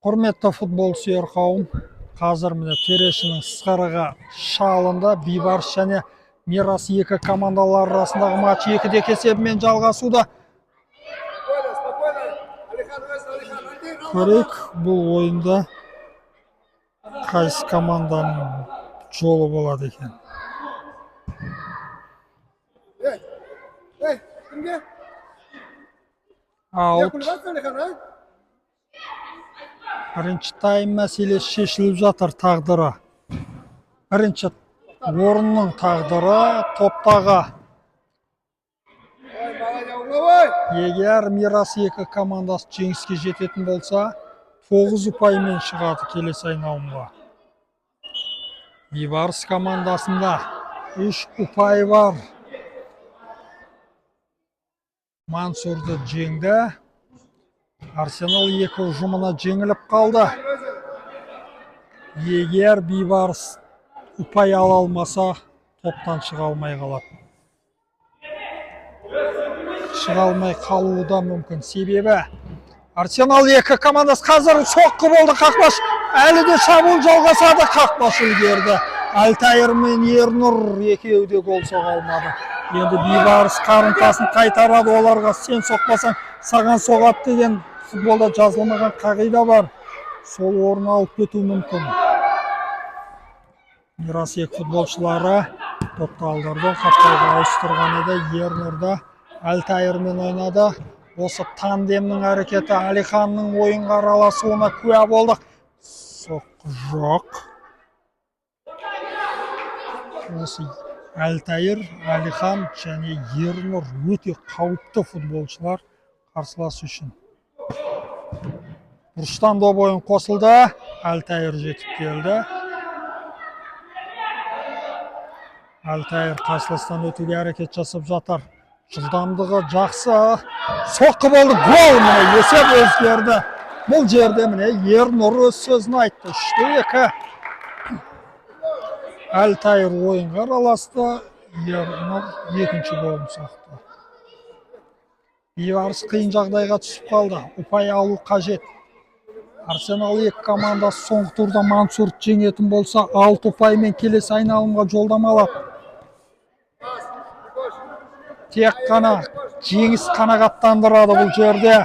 Құрметті футбол сүйер қауым, қазір міне төрешінің сықырығы шалында. Бейбарыс және Мирас екі командалар арасындағы матч 2-де есебімен жалғасуда. Көрейік, бұл ойында қайсы команданың жолы болады екен. Аут. Бірінші тайм мәселесі шешіліп жатыр тағдыры. Бірінші орынның тағдыры топтағы. Егер Мирас екі командасы жеңіске жететін болса, 9 ұпаймен шығады келесі айналымға. Бейбарыс командасында 3 ұпай бар. Мансурды жеңді. Арсенал екі ұжымына жеңіліп қалды. Егер Бейбарыс ұпай ала алмаса, топтан шыға алмай қалады. Шыға алмай қалуы да мүмкін. Себебі Арсенал екі командасы қазір соққы болды. Қақпаш әлі де шабуыл жалғасады. Қақпаш үлгерді. Альтайыр мен Ернұр екеуі де гол соға алмады. Енді Бейбарыс қарымтасын қайтарады. Оларға сен соқпасаң саған соғады деген футболда жазылмаған қағида бар. Сол орын алып кетуі мүмкін. Мирас екі футболшылары топты алдырды. Қаптайды ауыстырған еді. Ернұрда Альтайырмен ойнады. Осы тандемнің әрекеті Алиханның ойынға араласуына куә болдық. Соққы жоқ. Осы Альтайыр, Алихан және Ернұр өте қауіпті футболшылар қарсылас үшін. Бұрыштан доп ойын қосылды. Альтайыр жетіп келді. Альтайыр қарсыластан өтуге әрекет жасап жатыр. Жылдамдығы жақсы. Соққы болды. Гол! Міне есеп өзгерді. Бұл жерде міне Ернұр өз сөзін айтты. 3-2. Альтайыр ойынға араласты. Ернұр екінші голын соқты. Бейбарыс қиын жағдайға түсіп қалды. Ұпай алу қажет. Арсенал екі командасы соңғы турда Мансурды жеңетін болса, 6 ұпаймен келесі айналымға жолдама алады. Тек қана жеңіс қанағаттандырады бұл жерде.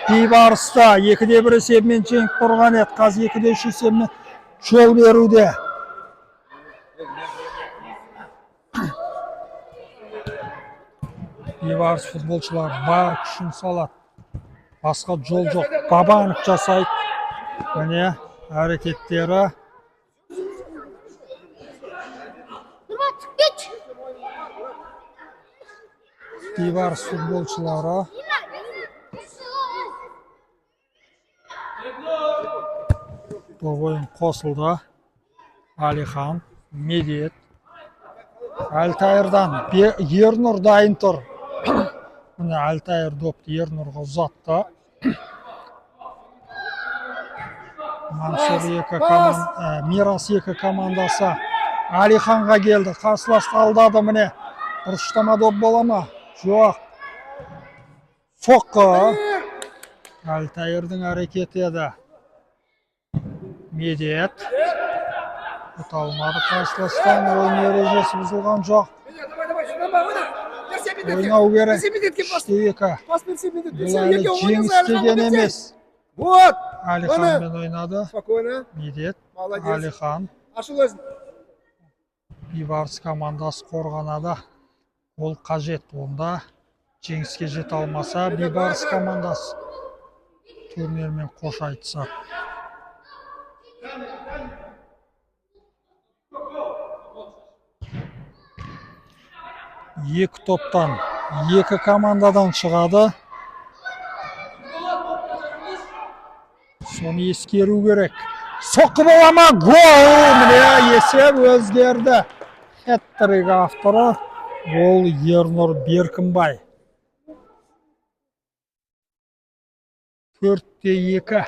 Бейбарыста 2-1 есебімен жеңіп тұрған еді. Қазір 2-3 есебімен жол беруде. Бейбарыс футболшылар бар күшін салады. Басқа жол жоқ. Бабанов жасайды. Міне әрекеттері. Бейбарыс футболшылары ойын қосылды. Алихан, Медет, Альтайырдан Ернұр дайын тұр. Міне Альтайыр допты Ернұрға ұзатты. Мирас екі командасы Алиханға келді. Қарсыласты алдады міне. Бұрыштама доп бола ма? Жоқ. Соққы. Альтайырдың әрекеті еді. Медет. Ұта алмады қарсыластан. Ойын ережесі бұзылған жоқ. Ойнау керек. 3-2. Бұл әлі жеңіс деген емес. Алиханмен ойнады. Медет. Алихан. Бейбарыс командасы қорғанады. Ол қажет. Онда жеңіске жете алмаса, Бейбарыс командасы турнирмен қош айтысады. Екі топтан, екі командадан шығады. Соны ескеру керек. Соққы бола ма? Гол! Міне есеп өзгерді. Хет-трик авторы ол Ернұр Беркінбай. 4-2.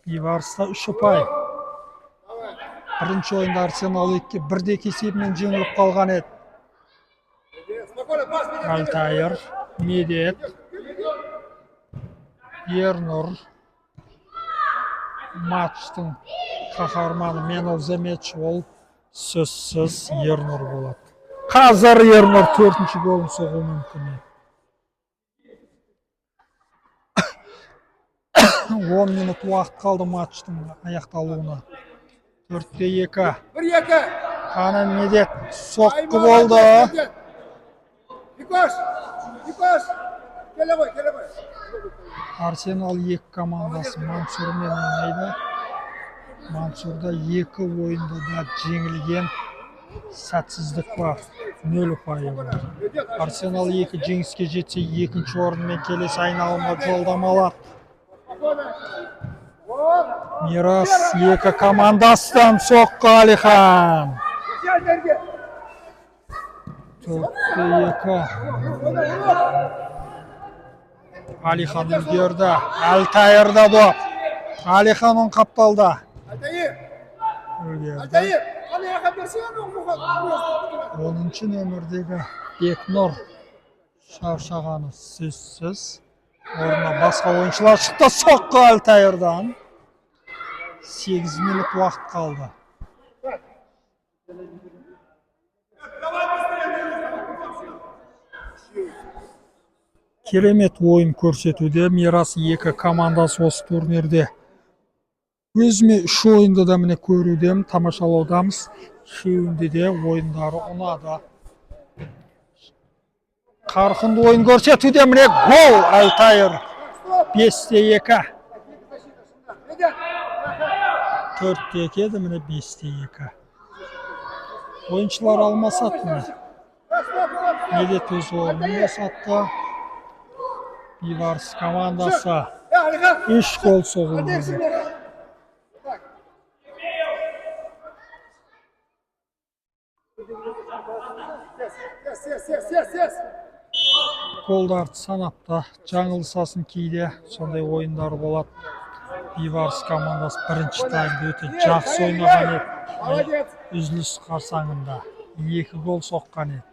Бейбарыста 3 ұпай. Бірінші ойында Арсенал 1-2 есебімен жеңіліп қалған еді. Альтайыр, Medet, Ernur матчтың қаһарманы мен of the match ол сөзсіз Ernur болады. Қазір Ernur 4-ші голын соғуы мүмкін. 10 минут уақыт қалды матчтың аяқталуына. 4-2. 1-2. Қана Медет соққы болды. Никош. Келе ғой. Арсенал 2 командасы Мансурмен ойнайды. Мансурда 2 ойында да жеңілген сәтсіздік бар. 0 ұпайы бар. Арсенал 2 жеңіске жетсе 2-ші орынмен келесі айналымға жолдама алады. Мирас 2 командасынан соққы Алихан. 4-2. Алихан үлгерді. Алтайырда бұл. Алихан он қапталда. Үлгерді. 10-ші нөмірдегі Бекнұр шаршағаны сөзсіз. Орнына басқа ойыншылар шықты. Соққы Алтайырдан. 8 минут уақыт қалды. Керемет ойын көрсетуде. Мирас 2 командасы осы турнирде. Өзіме 3 ойынды да міне көрудем, тамашалаудамыз. Үшеуінде де ойындары ұнады. Қарқынды ойын көрсетуде міне гол Алтайыр. 5-2. 4-2 еді міне 5-2. Ойыншылар алмасады міне. Медет өз орнын босатты. Бейбарыс командасы 3 гол соғылды. Голдарды санапта жаңылысасын кейде сондай ойындар болады. Бейбарыс командасы бірінші таймда өте жақсы ойнаған еді. Үзіліс қарсаңында 2 гол соққан еді.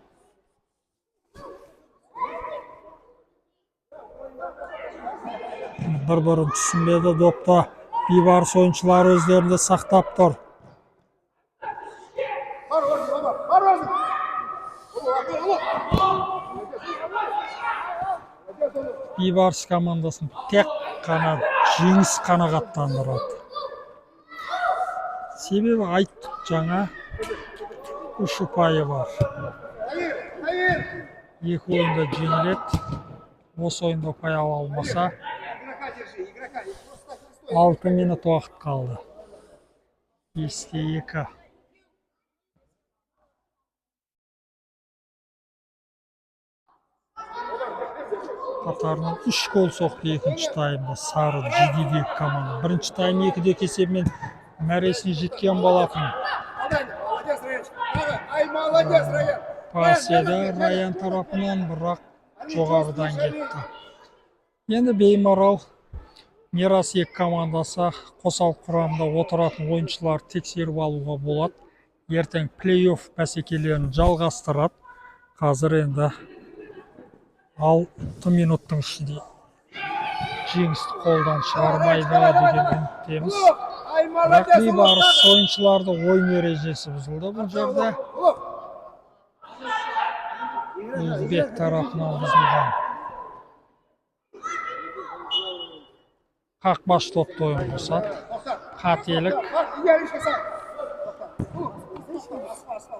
Бір-бірін түсінбеді допта. Бейбарыс ойыншылары өздерінде сақтап тұр. Бейбарыс командасын тек қана жеңіс қанағаттандырады. Себебі айттық жаңа 3 ұпайы бар. 2 ойында жеңіледі. Осы ойында ұпай ала алмаса 6 минут уақыт қалды. 5-2. Қатарынан 3 гол соқты 2-ші таймда Сары жидедегі команда. 1-ші тайм 2-де есебімен мәресіне жеткен болатын. Пас еді Раян тарапынан, бірақ жоғарыдан кетті. Енді беймарал Мирас 2 командасы қосалқы құрамында отыратын ойыншылар тексеріп алуға болады. Ертең плей-офф бәсекелерін жалғастырады. Қазір енді 6 минуттың ішінде жеңісті қолдан шығармайды деген үміттеміз. Бірақ Бейбарыс ойыншыларды ойын ережесі бұзылды бұл жерде. Өзбек тарапынан бұзылған. Қақпаш топты ойын қосады. Қателік.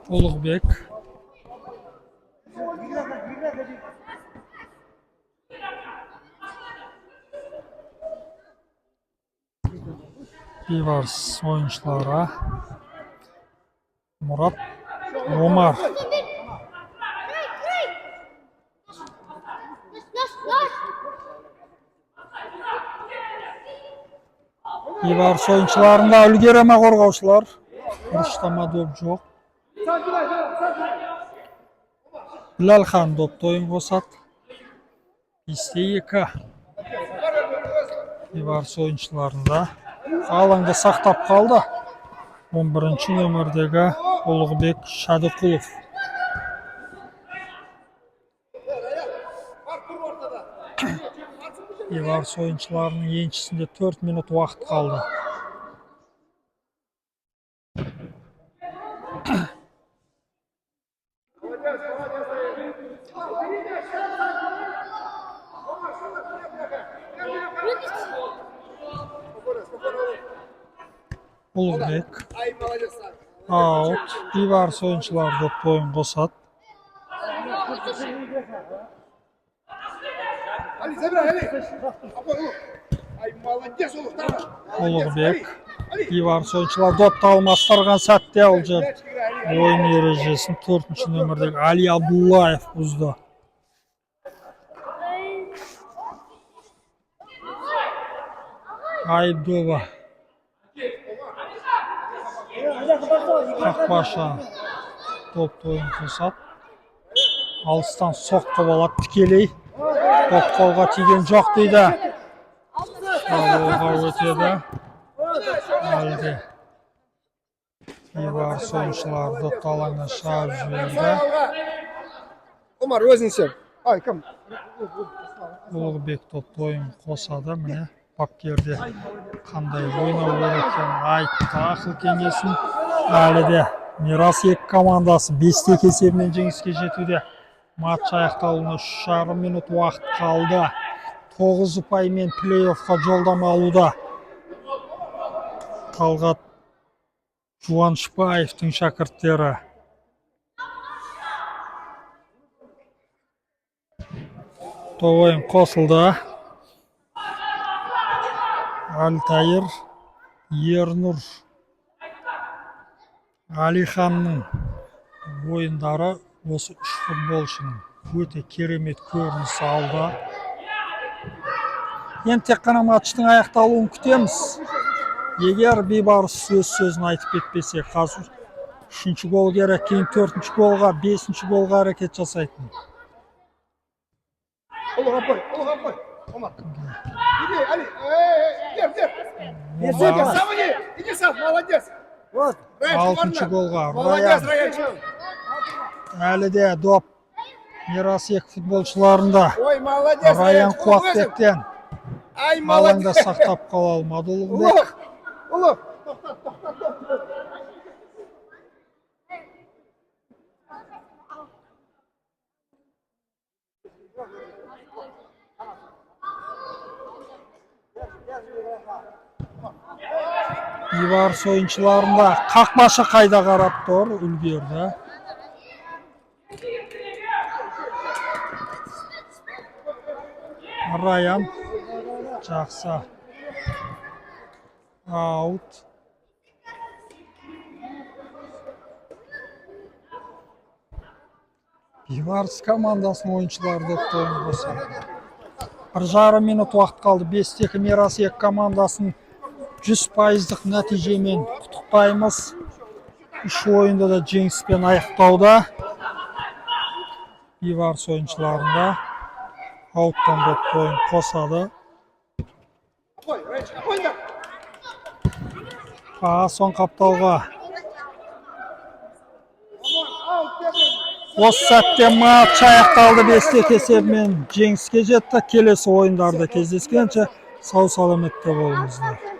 Ұлықбек. Бейбарыс ойыншылары Мұрат Омар. Бейбарыс ойыншыларында үлгерема қорғаушылар. Бұрыштама доп жоқ. Білалхан допты ойын қосады. 5-2. Бейбарыс ойыншыларында алаңда сақтап қалды. 11-ші нөмірдегі Ұлықбек Шадықұлов. Bivars oyuncularının ençisinde 4 minut vaqt qaldı. Ulubek Ай, молодец. out. Bivars oyuncular doptu oyun qosat. Али, забирай, Али. Ай, молодец, Улук, давай. Ulubek. Bivars oyuncular doptu almastırgan sәтте ол жер oyun erежесін 4-cü nömerdeki Ali Abdullayev buzdu. Aydova. Qaqbaşı toptu oyun qosat. Alыстан soqqı болады тікелей. Топ қолға тиген жоқ дейді. Алуға өтеді. Әлде. Bivars oyuncular допты алаңнан шығарып жіберді. Умар, өзіңсен. Ай, кім? Ulubek toptu oyun qosады. Mine Bakkерде қандай ойнау керек екенін айтты. Ақыл кеңесін әлі де Мирас екі командасы 5-те есебімен жеңіске жетуде. Матч аяқталуына 3,5 минут уақыт қалды. 9 ұпаймен плей-оффқа жолдама алуда. Талғат Жуаншбаевтың шәкірттері. Ойын қосылды. Альтайыр Ернұр Алиханның ойындары осы 3 футболшының өте керемет көрініс алды. Енді тек қана матчтың аяқталуын күтеміз. Егер Бивars сөзін айтып кетпесе, қазір 3-ші гол керек, кейін 4-ші голға, 5-ші голға әрекет жасайтын. Улук, апай, Умар. Иди, Али, дер. Сам иди сам, молодец. Вот. 6-ші голға Молодец, Раянчик. Әлі де доп Мирас екі футболшыларында. Ой, молодец. Раян Қуатбектен Ай, алаңда молодец. сақтап қала алмады. Улубек Улук. Bivars oyuncularında қақпашы қайда қарап тұр, үлгерді. Раян жақсы. Аут. Bivars командасының ойыншылары допты ойын қосады. 1,5 минут уақыт қалды. 5-тегі Мирас екі командасын 100%-ық нәтижемен құттықтаймыз. 3 ойында да жеңіспен аяқтауда. Bivars ойыншыларында ауттан допты ойын қосады. Соң қапталға. Осы сәтте матч аяқталды. 5-те есебімен жеңіске жетті. Келесі ойындарда кездескенше сау саламатта болыңыздар.